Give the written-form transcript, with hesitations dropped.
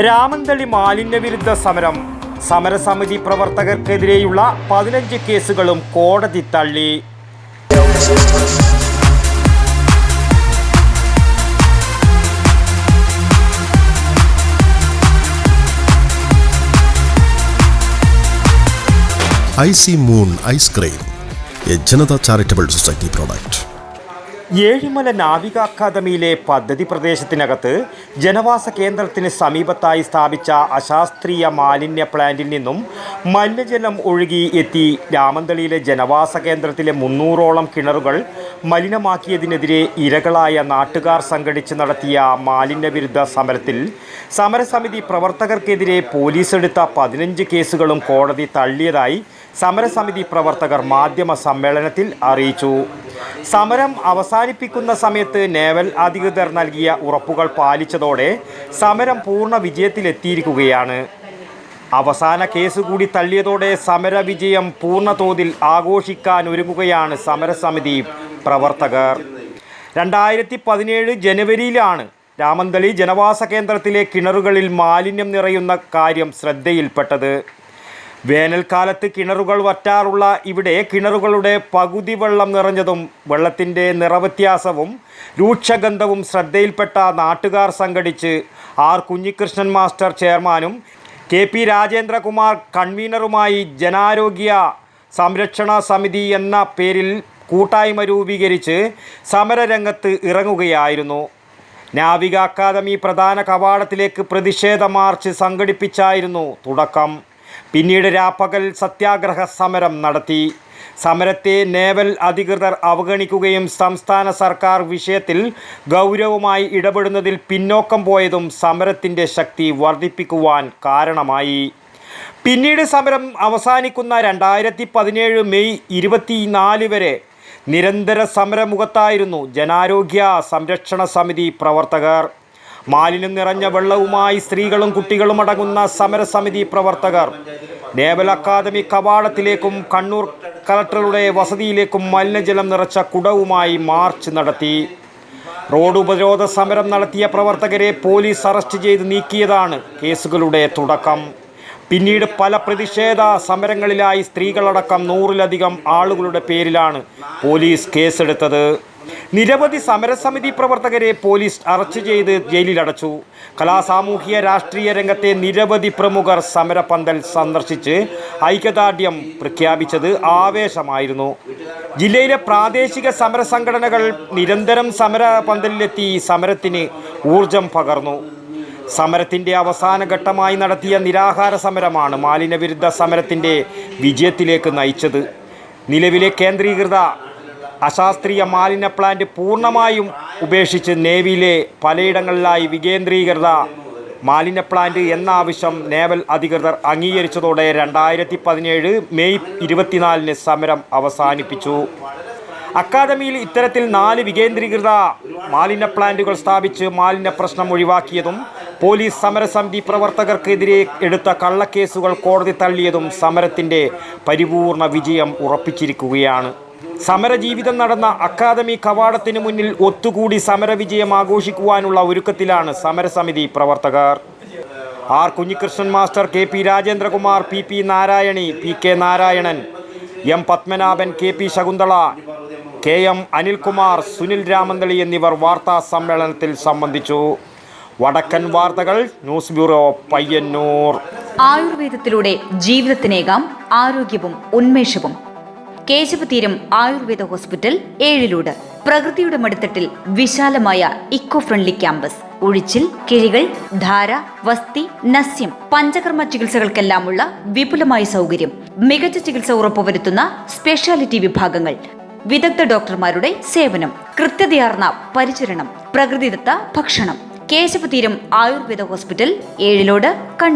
രാമന്തളി മാലിന്യവിരുദ്ധ സമരം. സമരസമിതി പ്രവർത്തകർക്കെതിരെയുള്ള 15 കേസുകളും കോടതി തള്ളി. Icy moon ice cream, a Janatha charitable society product. Ezhimala നാവിക അക്കാദമിയിലെ പദ്ധതി പ്രദേശത്തിനകത്ത് ജനവാസ കേന്ദ്രത്തിന് സമീപത്തായി സ്ഥാപിച്ച അശാസ്ത്രീയ മാലിന്യ പ്ലാന്റിൽ നിന്നും മലിനജലം ഒഴുകി എത്തി രാമന്തളിയിലെ ജനവാസ കേന്ദ്രത്തിലെ 300ഓളം കിണറുകൾ മലിനമാക്കിയതിനെതിരെ ഇരകളായ നാട്ടുകാർ സംഘടിച്ച് നടത്തിയ മാലിന്യവിരുദ്ധ സമരത്തിൽ സമരസമിതി പ്രവർത്തകർക്കെതിരെ പോലീസ് എടുത്ത 15 കേസുകളും കോടതി തള്ളിയതായി സമരസമിതി പ്രവർത്തകർ മാധ്യമ സമ്മേളനത്തിൽ അറിയിച്ചു. സമരം അവസാനിപ്പിക്കുന്ന സമയത്ത് നേവൽ അധികൃതർ നൽകിയ ഉറപ്പുകൾ പാലിച്ചതോടെ സമരം പൂർണ്ണ വിജയത്തിലെത്തിയിരിക്കുകയാണ്. അവസാന കേസ് കൂടി തള്ളിയതോടെ സമര വിജയം പൂർണ്ണതോതിൽ ആഘോഷിക്കാൻ ഒരുങ്ങുകയാണ് സമരസമിതി പ്രവർത്തകർ. 2017 ജനുവരിയിലാണ് രാമന്തളി ജനവാസ കേന്ദ്രത്തിലെ കിണറുകളിൽ മാലിന്യം നിറയുന്ന കാര്യം ശ്രദ്ധയിൽപ്പെട്ടത്. വേനൽക്കാലത്ത് കിണറുകൾ വറ്റാറുള്ള ഇവിടെ കിണറുകളുടെ പകുതി വെള്ളം നിറഞ്ഞതും വെള്ളത്തിൻ്റെ നിറവ്യത്യാസവും രൂക്ഷഗന്ധവും ശ്രദ്ധയിൽപ്പെട്ട നാട്ടുകാർ സംഘടിച്ച് ആർ കുഞ്ഞികൃഷ്ണൻ മാസ്റ്റർ ചെയർമാനും KP രാജേന്ദ്രകുമാർ കൺവീനറുമായി ജനാരോഗ്യ സംരക്ഷണ സമിതി എന്ന പേരിൽ കൂട്ടായ്മ രൂപീകരിച്ച് സമരരംഗത്ത് ഇറങ്ങുകയായിരുന്നു. നാവിക അക്കാദമി പ്രധാന കവാടത്തിലേക്ക് പ്രതിഷേധ മാർച്ച് സംഘടിപ്പിച്ചായിരുന്നു തുടക്കം. പിന്നീട് രാപ്പകൽ സത്യാഗ്രഹ സമരം നടത്തി. സമരത്തെ നേവൽ അധികൃതർ അവഗണിക്കുകയും സംസ്ഥാന സർക്കാർ വിഷയത്തിൽ ഗൗരവമായി ഇടപെടുന്നതിൽ പിന്നോക്കം പോയതും സമരത്തിൻ്റെ ശക്തി വർദ്ധിപ്പിക്കുവാൻ കാരണമായി. പിന്നീട് സമരം അവസാനിക്കുന്ന 2017 മെയ് 24 വരെ നിരന്തര സമരമുഖത്തായിരുന്നു ജനാരോഗ്യ സംരക്ഷണ സമിതി പ്രവർത്തകർ. മാലിന്യം നിറഞ്ഞ വെള്ളവുമായി സ്ത്രീകളും കുട്ടികളും അടങ്ങുന്ന സമരസമിതി പ്രവർത്തകർ നേവൽ അക്കാദമി കവാടത്തിലേക്കും കണ്ണൂർ കളക്ടറുടെ വസതിയിലേക്കും മലിനജലം നിറച്ച കുടവുമായി മാർച്ച് നടത്തി. റോഡ് ഉപരോധ സമരം നടത്തിയ പ്രവർത്തകരെ പോലീസ് അറസ്റ്റ് ചെയ്ത് നീക്കിയതാണ് കേസുകളുടെ തുടക്കം. പിന്നീട് പല പ്രതിഷേധ സമരങ്ങളിലായി സ്ത്രീകളടക്കം 100-ലധികം ആളുകളുടെ പേരിലാണ് പോലീസ് കേസെടുത്തത്. നിരവധി സമരസമിതി പ്രവർത്തകരെ പോലീസ് അറസ്റ്റ് ചെയ്ത് ജയിലിലടച്ചു. സാമൂഹിക രാഷ്ട്രീയ രംഗത്തെ നിരവധി പ്രമുഖർ സമരപന്തൽ സന്ദർശിച്ച് ഐക്യദാർഢ്യം പ്രഖ്യാപിച്ചത് ആവേശമായിരുന്നു. ജില്ലയിലെ പ്രാദേശിക സമരസംഘടനകൾ നിരന്തരം സമരപന്തലിലെത്തി സമരത്തിന് ഊർജം പകർന്നു. സമരത്തിൻ്റെ അവസാന ഘട്ടമായി നടത്തിയ നിരാഹാര സമരമാണ് മാലിന്യവിരുദ്ധ സമരത്തിൻ്റെ വിജയത്തിലേക്ക് നയിച്ചത്. നിലവിലെ കേന്ദ്രീകൃത അശാസ്ത്രീയ മാലിന്യ പ്ലാന്റ് പൂർണ്ണമായും ഉപേക്ഷിച്ച് നേവിയിലെ പലയിടങ്ങളിലായി വികേന്ദ്രീകൃത മാലിന്യ പ്ലാന്റ് എന്ന ആവശ്യം നേവൽ അധികൃതർ അംഗീകരിച്ചതോടെ 2017 മെയ് 24 സമരം അവസാനിപ്പിച്ചു. അക്കാദമിയിൽ ഇത്തരത്തിൽ 4 വികേന്ദ്രീകൃത മാലിന്യ പ്ലാന്റുകൾ സ്ഥാപിച്ച് മാലിന്യ പ്രശ്നം ഒഴിവാക്കിയതും പോലീസ് സമരസമിതി പ്രവർത്തകർക്കെതിരെ എടുത്ത കള്ളക്കേസുകൾ കോടതി തള്ളിയതും സമരത്തിൻ്റെ പരിപൂർണ വിജയം ഉറപ്പിച്ചിരിക്കുകയാണ്. സമരജീവിതം നടന്ന അക്കാദമി കവാടത്തിന് മുന്നിൽ ഒത്തുകൂടി സമരവിജയം ആഘോഷിക്കുവാനുള്ള ഒരുക്കത്തിലാണ് സമരസമിതി പ്രവർത്തകർ. R Kunhikrishnan master, KP Rajendrakumar, PP Narayani, PK Narayanan, M Padmanabhan, KP Shakuntala, KM Anilkumar, Sunil Ramanthali എന്നിവർ വാർത്താ സമ്മേളനത്തിൽ സംബന്ധിച്ചു. വടക്കൻ വാർത്തകൾ, ന്യൂസ് ബ്യൂറോ, പയ്യന്നൂർ. ആയുർവേദത്തിലൂടെ ജീവിതത്തിനേകാം ആരോഗ്യവും ഉന്മേഷവും. കേശവതീരം ആയുർവേദ ഹോസ്പിറ്റൽ, ഏഴിലൂട്. പ്രകൃതിയുടെ മടിത്തട്ടിൽ വിശാലമായ ഇക്കോ ഫ്രണ്ട്ലി ക്യാമ്പസ്. ഒഴിച്ചിൽ, കിഴികൾ, ധാര, വസ്തി, നസ്യം, പഞ്ചകർമ്മ ചികിത്സകൾക്കെല്ലാമുള്ള വിപുലമായ സൗകര്യം. മികച്ച ചികിത്സ ഉറപ്പുവരുത്തുന്ന സ്പെഷ്യാലിറ്റി വിഭാഗങ്ങൾ, വിദഗ്ധ ഡോക്ടർമാരുടെ സേവനം, കൃത്യതയാർന്ന പരിചരണം, പ്രകൃതിദത്ത ഭക്ഷണം. കേശവതീരം ആയുർവേദ ഹോസ്പിറ്റൽ, ഏഴിലോട്, കണ്ണൂർ.